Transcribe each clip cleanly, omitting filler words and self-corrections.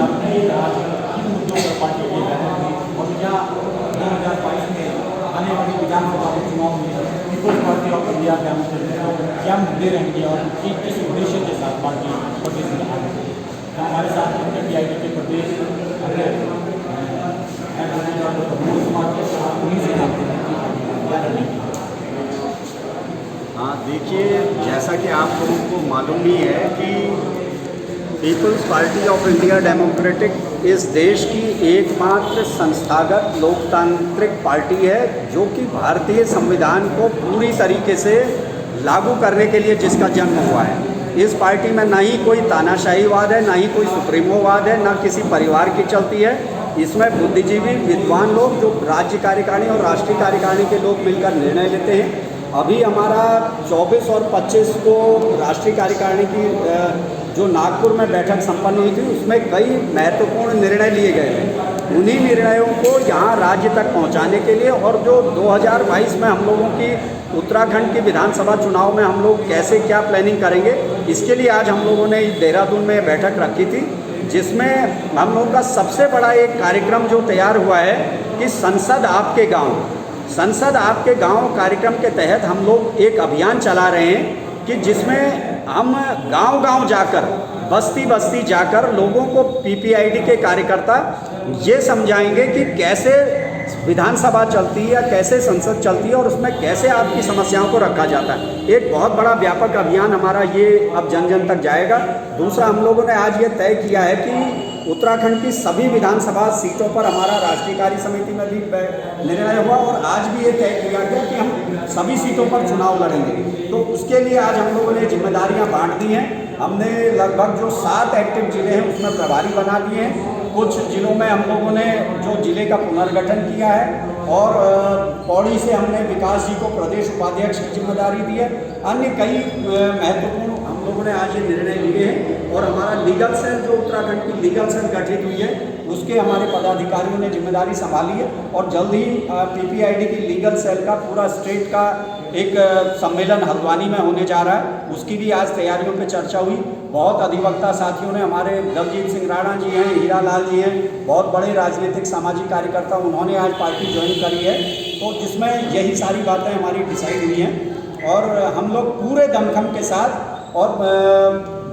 आपने ये कहा किन मुद्दों पर पार्टी की बैठक हुई और क्या 2022 में आने वाली विधानसभा के चुनाव में पीपल्स पार्टी ऑफ इंडिया क्या मुद्दे रहेंगे और किस उद्देश्य के साथ पार्टी प्रदेश में आगे हमारे साथ PID के प्रदेश हाँ, देखिए, जैसा कि आप लोगों को मालूम ही है कि people's party of India democratic इस देश की एकमात्र संस्थागत लोकतांत्रिक पार्टी है जो कि भारतीय संविधान को पूरी तरीके से लागू करने के लिए जिसका जन्म हुआ है। इस पार्टी में ना ही कोई तानाशाहीवाद है, ना ही कोई सुप्रीमोवाद है, ना किसी परिवार की चलती है। इसमें बुद्धिजीवी विद्वान लोग जो राज्य कार्यकारिणी और राष्ट्रीय कार्यकारिणी के लोग मिलकर निर्णय लेते हैं। अभी हमारा 24 और 25 को राष्ट्रीय कार्यकारिणी की जो नागपुर में बैठक संपन्न हुई थी उसमें कई महत्वपूर्ण निर्णय लिए गए हैं। उन्हीं निर्णयों को यहाँ राज्य तक पहुँचाने के लिए और जो 2022 में हम लोगों की उत्तराखंड की विधानसभा चुनाव में हम लोग कैसे क्या प्लानिंग करेंगे, इसके लिए आज हम लोगों ने देहरादून में बैठक रखी थी, जिसमें हम लोगों का सबसे बड़ा एक कार्यक्रम जो तैयार हुआ है कि संसद आपके गांव, संसद आपके गांव कार्यक्रम के तहत हम लोग एक अभियान चला रहे हैं कि जिसमें हम गांव-गांव जाकर, बस्ती बस्ती जाकर लोगों को PPID के कार्यकर्ता ये समझाएंगे कि कैसे विधानसभा चलती है या कैसे संसद चलती है और उसमें कैसे आपकी समस्याओं को रखा जाता है। एक बहुत बड़ा व्यापक अभियान हमारा ये अब जन जन तक जाएगा। दूसरा, हम लोगों ने आज ये तय किया है कि उत्तराखंड की सभी विधानसभा सीटों पर हमारा राष्ट्रीय कार्य समिति में भी निर्णय हुआ और आज भी ये तय किया गया कि हम सभी सीटों पर चुनाव लड़ेंगे। तो उसके लिए आज हम लोगों ने जिम्मेदारियाँ बांट दी हैं। हमने लगभग जो 7 एक्टिव जिले हैं उसमें प्रभारी बना दिए हैं। कुछ जिलों में हम लोगों ने जो जिले का पुनर्गठन किया है और पौड़ी से हमने विकास जी को प्रदेश उपाध्यक्ष की जिम्मेदारी दी है। अन्य कई महत्वपूर्ण हम लोगों ने आज ये निर्णय लिए हैं और हमारा लीगल सेल जो उत्तराखंड की लीगल सेल गठित हुई है उसके हमारे पदाधिकारियों ने जिम्मेदारी संभाली है और जल्द ही PPID की लीगल सेल का पूरा स्टेट का एक सम्मेलन हल्द्वानी में होने जा रहा है। उसकी भी आज तैयारियों पे चर्चा हुई। बहुत अधिवक्ता साथियों ने, हमारे दलजीत सिंह राणा जी हैं, हीरा लाल जी हैं, बहुत बड़े राजनीतिक सामाजिक कार्यकर्ता, उन्होंने आज पार्टी ज्वाइन करी है। तो जिसमें यही सारी बातें हमारी डिसाइड हुई हैं और हम लोग पूरे दमखम के साथ और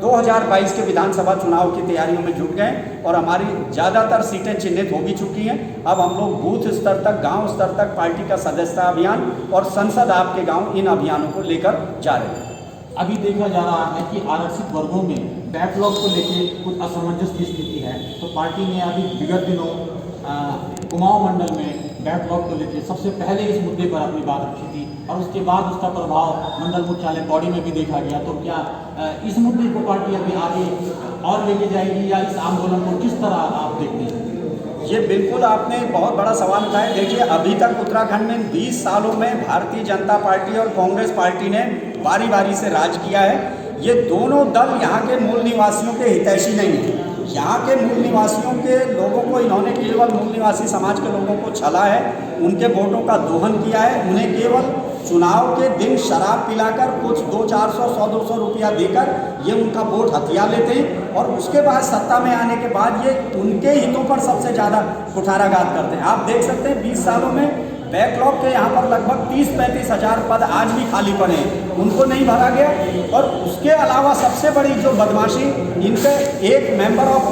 2022 के विधानसभा चुनाव की तैयारियों में जुट गए और हमारी ज़्यादातर सीटें चिन्हित हो भी चुकी हैं। अब हम लोग बूथ स्तर तक, गांव स्तर तक पार्टी का सदस्यता अभियान और संसद आपके गांव, इन अभियानों को लेकर जा रहे हैं। अभी देखा जा रहा है कि आरक्षित वर्गों में बैकलॉग को लेकर कुछ असमंजस की स्थिति है, तो पार्टी ने अभी विगत दिनों कुमाऊं मंडल में बैकलॉग को लेकर सबसे पहले इस मुद्दे पर अपनी बात रखी थी और उसके बाद उसका प्रभाव मंडल मुख्यालय पौड़ी में भी देखा गया। तो क्या इस मुद्दे को पार्टी अभी आगे और लेके जाएगी या इस आंदोलन को किस तरह आप देखते हैं? ये बिल्कुल आपने बहुत बड़ा सवाल उठाया। देखिए, अभी तक उत्तराखंड में 20 सालों में भारतीय जनता पार्टी और कांग्रेस पार्टी ने बारी बारी से राज किया है। ये दोनों दल यहाँ के मूल निवासियों के हितैषी नहीं है। यहाँ के मूल निवासियों के लोगों को इन्होंने केवल मूल निवासी समाज के लोगों को छला है, उनके वोटों का दोहन किया है। उन्हें केवल चुनाव के दिन शराब पिलाकर कुछ 200-400, 100-200 रुपया देकर ये उनका वोट हथिया लेते हैं और उसके बाद सत्ता में आने के बाद ये उनके हितों पर सबसे ज़्यादा कुठाराघात करते हैं। आप देख सकते हैं 20 सालों में बैकलॉग के यहाँ पर लगभग 30-35 हज़ार पद आज भी खाली पड़े हैं, उनको नहीं भरा गया। और उसके अलावा सबसे बड़ी जो बदमाशी, इनके एक मेंबर ऑफ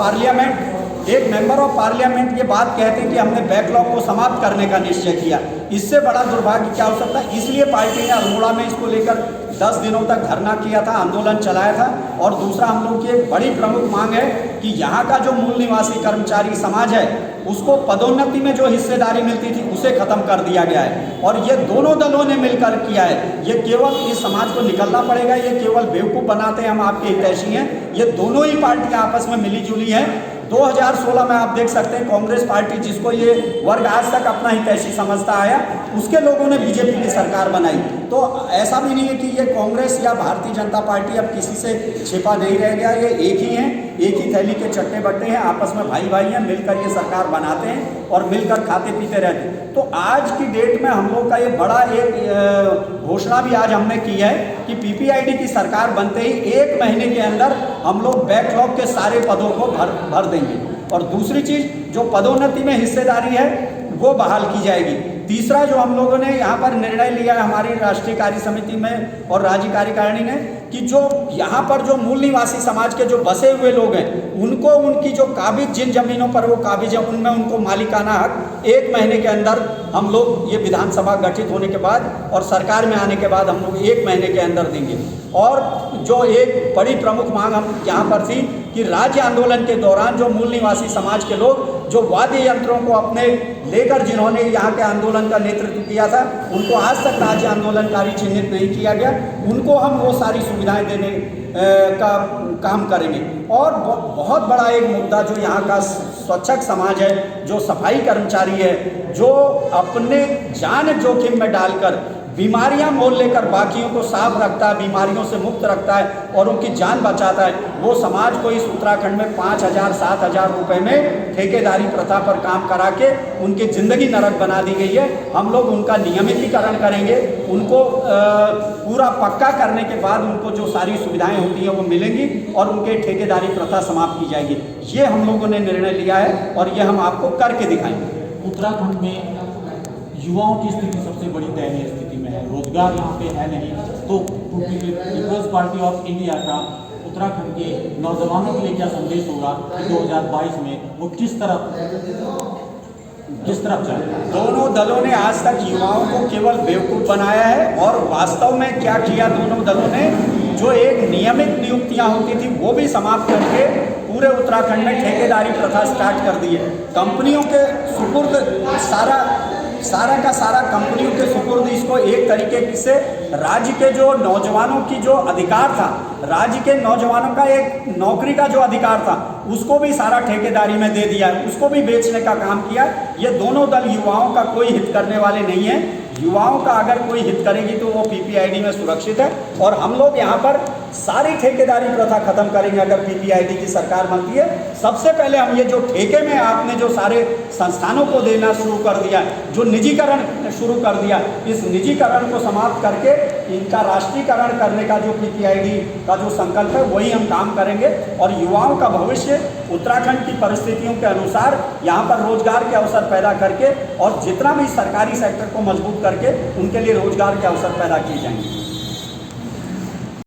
पार्लियामेंट ये बात कहते हैं कि हमने बैकलॉग को समाप्त करने का निश्चय किया। इससे बड़ा दुर्भाग्य क्या हो सकता है? इसलिए पार्टी ने अल्मोड़ा में इसको लेकर 10 दिनों तक धरना किया था, आंदोलन चलाया था। और दूसरा, हम लोग की एक बड़ी प्रमुख मांग है कि यहाँ का जो मूल निवासी कर्मचारी समाज है उसको पदोन्नति में जो हिस्सेदारी मिलती थी उसे खत्म कर दिया गया है और ये दोनों दलों ने मिलकर किया है। ये केवल इस समाज को निकलना पड़ेगा, ये केवल बेवकूफ़ बनाते हैं हम आपके हितैषी हैं। ये दोनों ही पार्टियां आपस में मिली जुली हैं। 2016 में आप देख सकते हैं कांग्रेस पार्टी, जिसको ये वर्ग आज तक अपना हितैषी समझता आया, उसके लोगों ने बीजेपी की सरकार बनाई। तो ऐसा भी नहीं है कि ये कांग्रेस या भारतीय जनता पार्टी अब किसी से छिपा नहीं रह गया। ये एक ही हैं, एक ही थैली के चट्टे बट्टे हैं, आपस में भाई भाई हैं, मिलकर ये सरकार बनाते हैं और मिलकर खाते पीते रहते हैं। तो आज की डेट में हम लोग का ये बड़ा एक घोषणा भी आज हमने की है कि PPID की सरकार बनते ही 1 महीने के अंदर हम लोग बैकलॉग के सारे पदों को भर देंगे। और दूसरी चीज़ जो पदोन्नति में हिस्सेदारी है वो बहाल की जाएगी। तीसरा जो हम लोगों ने यहाँ पर निर्णय लिया है हमारी राष्ट्रीय कार्य समिति में और राज्य कार्यकारिणी ने कि जो यहाँ पर जो मूल निवासी समाज के जो बसे हुए लोग हैं उनको उनकी जो काबिज जिन जमीनों पर वो काबिज है उनमें उनको मालिकाना हक 1 महीने के अंदर हम लोग ये विधानसभा गठित होने के बाद और सरकार में आने के बाद हम लोग 1 महीने के अंदर देंगे। और जो एक बड़ी प्रमुख मांग हम यहाँ पर थी कि राज्य आंदोलन के दौरान जो मूल निवासी समाज के लोग जो वाद्य यंत्रों को अपने लेकर जिन्होंने यहाँ के आंदोलन का नेतृत्व किया था उनको आज तक राज्य आंदोलनकारी चिन्हित नहीं किया गया, उनको हम वो सारी सुविधाएं देने का काम करेंगे। और बहुत बड़ा एक मुद्दा जो यहाँ का स्वच्छक समाज है, जो सफाई कर्मचारी है, जो अपने जान जोखिम में डालकर बीमारियां मोल लेकर बाकियों को साफ रखता है, बीमारियों से मुक्त रखता है और उनकी जान बचाता है, वो समाज को इस उत्तराखंड में 5,000-7,000 रुपये में ठेकेदारी प्रथा पर काम करा के उनकी ज़िंदगी नरक बना दी गई है। हम लोग उनका नियमितीकरण करेंगे, उनको पूरा पक्का करने के बाद उनको जो सारी सुविधाएं होती हैं वो मिलेंगी और उनके ठेकेदारी प्रथा समाप्त की जाएगी। ये हम लोगों ने निर्णय लिया है और ये हम आपको करके दिखाएंगे। उत्तराखंड में युवाओं की स्थिति सबसे बड़ी दयनीय स्थिति में है, रोजगार यहाँ पे है नहीं, तो पीपल्स पार्टी ऑफ इंडिया का उत्तराखंड के नौजवानों के लिए क्या संदेश होगा कि 2022 में वो किस तरफ जाए? दोनों दलों ने आज तक युवाओं को केवल बेवकूफ़ बनाया है और वास्तव में क्या किया दोनों दलों ने, जो एक नियमित नियुक्तियां होती थी वो भी समाप्त करके पूरे उत्तराखंड में ठेकेदारी प्रथा स्टार्ट कर दी है। कंपनियों के सुपुर्द सारा का सारा कंपनियों के सुपुर्द इसको एक तरीके से राज्य के जो नौजवानों की जो अधिकार था, राज्य के नौजवानों का एक नौकरी का जो अधिकार था उसको भी सारा ठेकेदारी में दे दिया है, उसको भी बेचने का काम किया। ये दोनों दल युवाओं का कोई हित करने वाले नहीं है। युवाओं का अगर कोई हित करेगी तो वो पीपीआईडी में सुरक्षित है और हम लोग यहाँ पर सारी ठेकेदारी प्रथा खत्म करेंगे अगर पीपीआईडी की सरकार बनती है। सबसे पहले हम ये जो ठेके में आपने जो सारे संस्थानों को देना शुरू कर दिया, जो निजीकरण शुरू कर दिया, इस निजीकरण को समाप्त करके इनका राष्ट्रीयकरण करने का जो पीपीआईडी का जो संकल्प है वही हम काम करेंगे और युवाओं का भविष्य उत्तराखंड की परिस्थितियों के अनुसार यहाँ पर रोजगार के अवसर पैदा करके और जितना भी सरकारी सेक्टर को मजबूत करके उनके लिए रोजगार के अवसर पैदा किए जाएंगे।